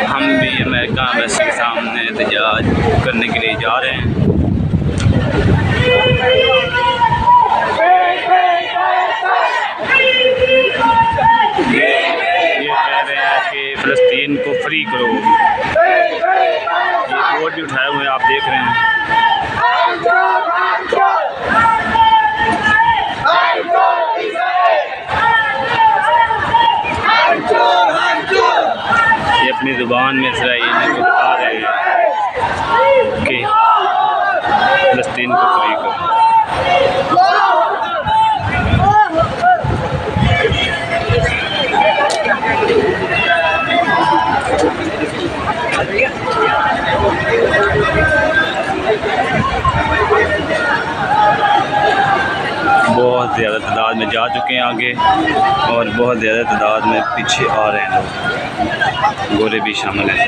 हम भी America embassy के सामने एहतजाज करने के लिए जा रहे हैं। ये कह रहे हैं कि फलस्तीन को फ्री करो। ये बोर्ड भी उठाए हुए आप देख रहे हैं। ये अपनी ज़ुबान में इसराइल को बता रहे हैं कि फलस्तीन को फ्री करो। बहुत ज़्यादा तादाद में जा चुके हैं आगे और बहुत ज़्यादा तादाद में पीछे आ रहे हैं लोग, गोरे भी शामिल हैं।